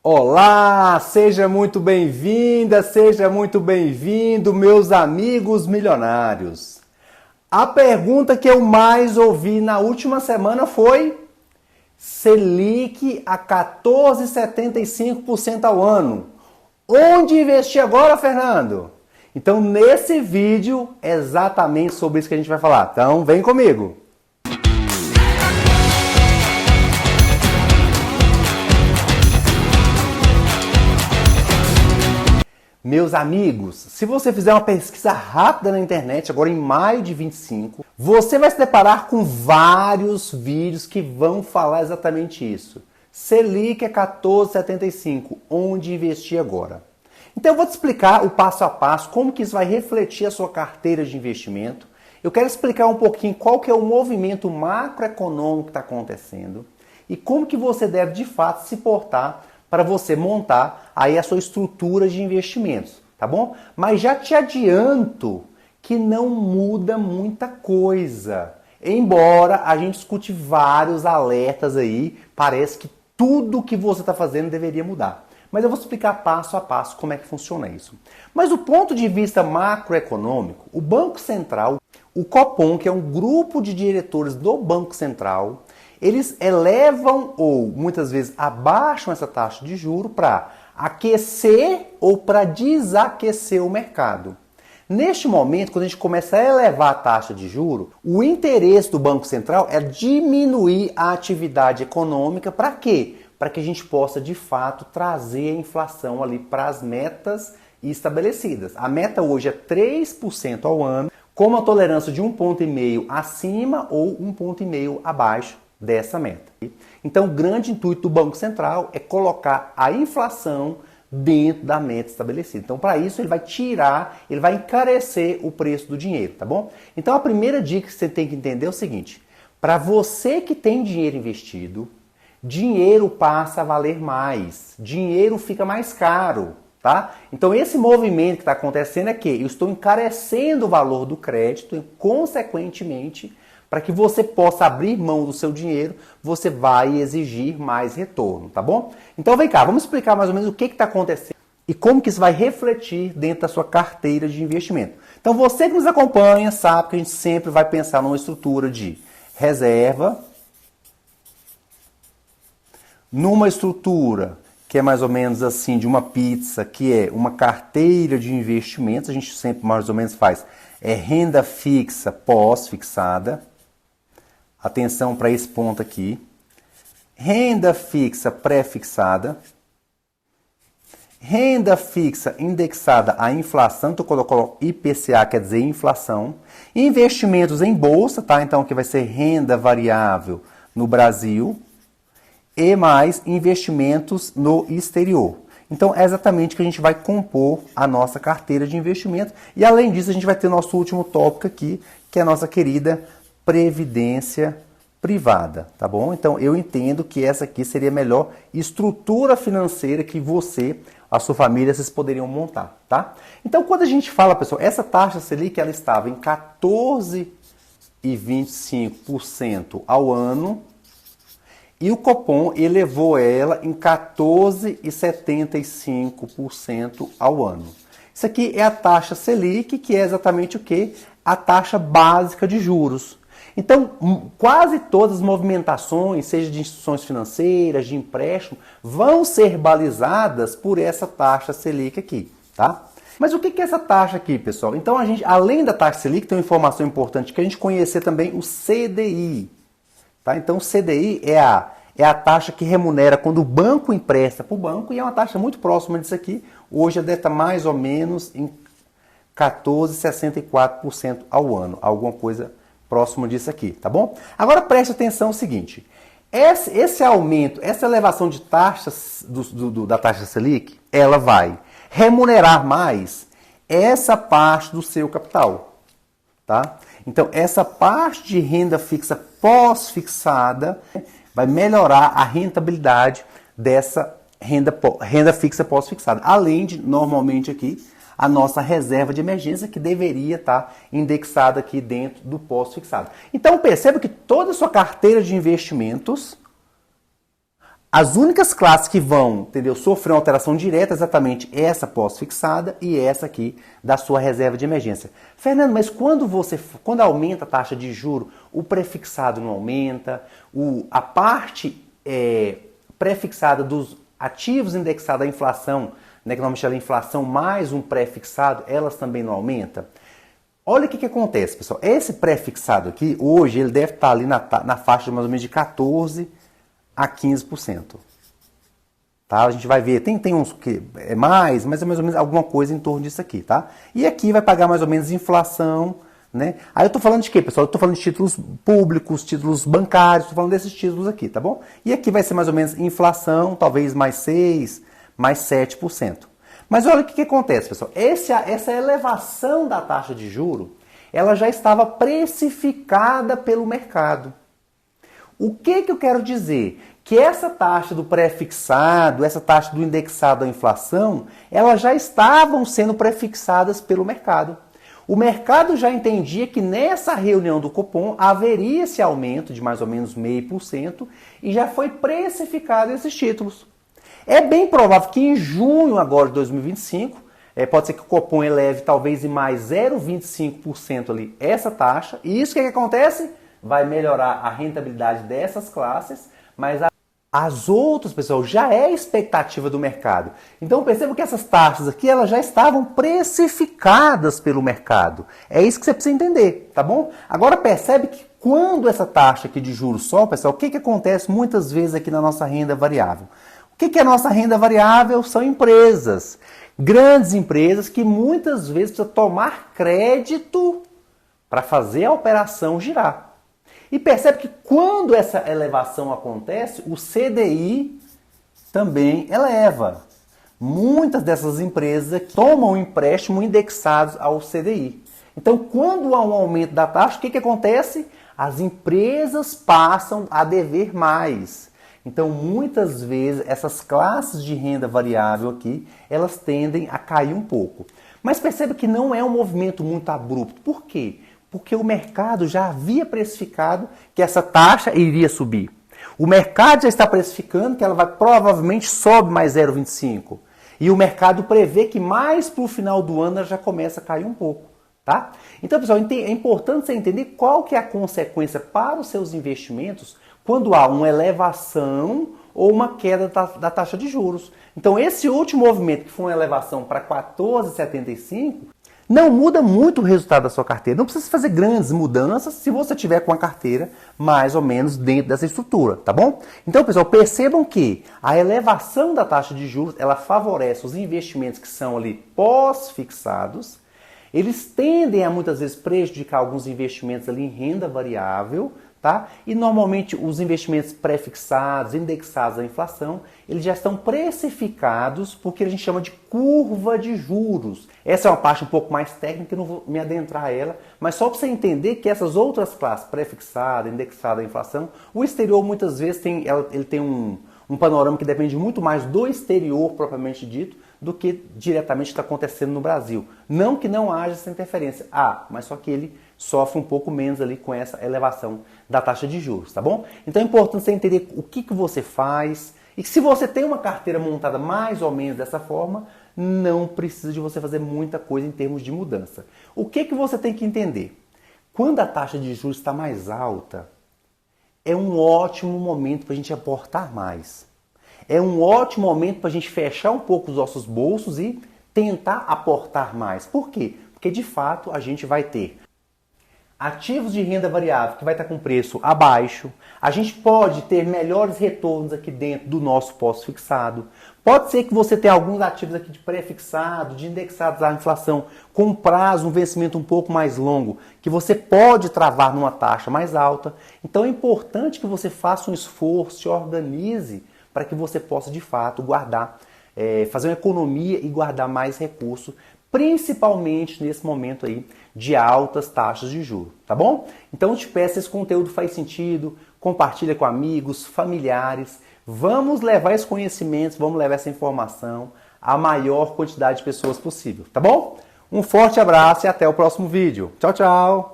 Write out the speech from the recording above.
Olá, seja muito bem-vinda, seja muito bem-vindo, meus amigos milionários. A pergunta que eu mais ouvi na última semana foi: Selic a 14,75% ao ano. Onde investir agora, Fernando? Então, nesse vídeo, é exatamente sobre isso que a gente vai falar. Então, vem comigo. Meus amigos, se você fizer uma pesquisa rápida na internet, agora em maio de 25, você vai se deparar com vários vídeos que vão falar exatamente isso. Selic é 14,75, onde investir agora? Então eu vou te explicar o passo a passo, como que isso vai refletir a sua carteira de investimento. Eu quero explicar um pouquinho qual que é o movimento macroeconômico que está acontecendo e como que você deve de fato se portar para você montar aí a sua estrutura de investimentos, tá bom? Mas já te adianto que não muda muita coisa. Embora a gente escute vários alertas aí, parece que tudo que você está fazendo deveria mudar. Mas eu vou explicar passo a passo como é que funciona isso. Mas do ponto de vista macroeconômico, o Banco Central, o Copom, que é um grupo de diretores do Banco Central, eles elevam ou muitas vezes abaixam essa taxa de juros para aquecer ou para desaquecer o mercado. Neste momento, quando a gente começa a elevar a taxa de juros, o interesse do Banco Central é diminuir a atividade econômica. Para quê? Para que a gente possa, de fato, trazer a inflação ali para as metas estabelecidas. A meta hoje é 3% ao ano, com uma tolerância de 1,5 ponto acima ou 1,5 ponto abaixo dessa meta. Então, o grande intuito do Banco Central é colocar a inflação dentro da meta estabelecida. Então, para isso, ele vai encarecer o preço do dinheiro, tá bom? Então, a primeira dica que você tem que entender é o seguinte: para você que tem dinheiro investido, dinheiro passa a valer mais, dinheiro fica mais caro, tá? Então, esse movimento que está acontecendo é que eu estou encarecendo o valor do crédito e, consequentemente, para que você possa abrir mão do seu dinheiro, você vai exigir mais retorno, tá bom? Então vem cá, vamos explicar mais ou menos o que está acontecendo e como que isso vai refletir dentro da sua carteira de investimento. Então você que nos acompanha sabe que a gente sempre vai pensar numa estrutura de reserva, numa estrutura que é mais ou menos assim de uma pizza, que é uma carteira de investimentos, a gente sempre mais ou menos faz renda fixa pós-fixada. Atenção para esse ponto aqui. Renda fixa pré-fixada. Renda fixa indexada à inflação. Então, quando eu coloco IPCA, quer dizer inflação. Investimentos em bolsa, tá? Então, aqui vai ser renda variável no Brasil. E mais investimentos no exterior. Então, é exatamente o que a gente vai compor a nossa carteira de investimento. E, além disso, a gente vai ter nosso último tópico aqui, que é a nossa querida previdência privada, tá bom? Então, eu entendo que essa aqui seria a melhor estrutura financeira que você, a sua família, vocês poderiam montar, tá? Então, quando a gente fala, pessoal, essa taxa Selic, ela estava em 14,25% ao ano e o Copom elevou ela em 14,75% ao ano. Isso aqui é a taxa Selic, que é exatamente o quê? A taxa básica de juros. Então, quase todas as movimentações, seja de instituições financeiras, de empréstimo, vão ser balizadas por essa taxa Selic aqui, tá? Mas o que é essa taxa aqui, pessoal? Então, a gente, além da taxa Selic, tem uma informação importante que a gente conhecer também o CDI, tá? Então, o CDI é a taxa que remunera quando o banco empresta para o banco e é uma taxa muito próxima disso aqui. Hoje ela deve estar mais ou menos em 14,64% ao ano, alguma coisa próximo disso aqui, tá bom? Agora preste atenção no seguinte, esse aumento, essa elevação de taxas da taxa Selic, ela vai remunerar mais essa parte do seu capital, tá? Então, essa parte de renda fixa pós-fixada vai melhorar a rentabilidade dessa renda fixa pós-fixada, além de, normalmente aqui, a nossa reserva de emergência, que deveria estar indexada aqui dentro do pós-fixado. Então perceba que toda a sua carteira de investimentos, As únicas classes que vão, entendeu, sofrer uma alteração direta é exatamente essa pós-fixada e essa aqui da sua reserva de emergência. Fernando, mas quando aumenta a taxa de juro, o prefixado não aumenta, a parte prefixada dos ativos indexados à inflação, né, que nós chamamos de inflação mais um prefixado, elas também não aumentam? Olha o que acontece, pessoal. Esse prefixado aqui, hoje, ele deve estar ali na faixa de mais ou menos de 14% a 15%. Tá? A gente vai ver, tem uns que é mais, mas é mais ou menos alguma coisa em torno disso aqui, tá? E aqui vai pagar mais ou menos inflação, né? Aí eu tô falando de quê, pessoal? Eu tô falando de títulos públicos, títulos bancários, tô falando desses títulos aqui, tá bom? E aqui vai ser mais ou menos inflação, talvez mais 6%, mais 7%. Mas olha o que acontece, pessoal. Essa elevação da taxa de juro, ela já estava precificada pelo mercado. O que eu quero dizer? Que essa taxa do pré-fixado, essa taxa do indexado à inflação, elas já estavam sendo prefixadas pelo mercado. O mercado já entendia que nessa reunião do Copom haveria esse aumento de mais ou menos 0,5% e já foi precificado esses títulos. É bem provável que em junho agora de 2025, pode ser que o Copom eleve talvez em mais 0,25% ali essa taxa. E isso que acontece? Vai melhorar a rentabilidade dessas classes, mas as outras, pessoal, já é expectativa do mercado. Então perceba que essas taxas aqui elas já estavam precificadas pelo mercado. É isso que você precisa entender, tá bom? Agora percebe que quando essa taxa aqui de juros sobe, pessoal, o que acontece muitas vezes aqui na nossa renda variável? O que é a nossa renda variável? São empresas. Grandes empresas que muitas vezes precisam tomar crédito para fazer a operação girar. E percebe que quando essa elevação acontece, o CDI também eleva. Muitas dessas empresas tomam empréstimo indexados ao CDI. Então, quando há um aumento da taxa, o que acontece? As empresas passam a dever mais. Então, muitas vezes, essas classes de renda variável aqui, elas tendem a cair um pouco. Mas perceba que não é um movimento muito abrupto. Por quê? Porque o mercado já havia precificado que essa taxa iria subir. O mercado já está precificando que ela vai provavelmente sobe mais 0,25. E o mercado prevê que mais para o final do ano ela já começa a cair um pouco. Tá? Então, pessoal, é importante você entender qual que é a consequência para os seus investimentos quando há uma elevação ou uma queda da taxa de juros. Então, esse último movimento, que foi uma elevação para 14,75, não muda muito o resultado da sua carteira. Não precisa fazer grandes mudanças se você tiver com a carteira mais ou menos dentro dessa estrutura, tá bom? Então, pessoal, percebam que a elevação da taxa de juros, ela favorece os investimentos que são ali pós-fixados. Eles tendem a muitas vezes prejudicar alguns investimentos ali em renda variável, tá? E normalmente os investimentos pré-fixados, indexados à inflação, eles já estão precificados porque a gente chama de curva de juros. Essa é uma parte um pouco mais técnica, eu não vou me adentrar a ela, mas só para você entender que essas outras classes, pré-fixada, indexada à inflação, o exterior muitas vezes ele tem um panorama que depende muito mais do exterior propriamente dito do que diretamente está acontecendo no Brasil. Não que não haja essa interferência, mas só que ele sofre um pouco menos ali com essa elevação da taxa de juros, tá bom? Então é importante você entender o que você faz e que se você tem uma carteira montada mais ou menos dessa forma, não precisa de você fazer muita coisa em termos de mudança. O que você tem que entender? Quando a taxa de juros está mais alta, é um ótimo momento para a gente aportar mais. É um ótimo momento para a gente fechar um pouco os nossos bolsos e tentar aportar mais. Por quê? Porque de fato a gente vai ter ativos de renda variável que vai estar com preço abaixo. A gente pode ter melhores retornos aqui dentro do nosso pós-fixado. Pode ser que você tenha alguns ativos aqui de pré-fixado, de indexados à inflação, com prazo, um vencimento um pouco mais longo, que você pode travar numa taxa mais alta. Então é importante que você faça um esforço, se organize para que você possa de fato guardar, fazer uma economia e guardar mais recursos, principalmente nesse momento aí de altas taxas de juros, tá bom? Então eu te peço, se esse conteúdo faz sentido, compartilha com amigos, familiares, vamos levar esse conhecimento, vamos levar essa informação à maior quantidade de pessoas possível, tá bom? Um forte abraço e até o próximo vídeo. Tchau, tchau!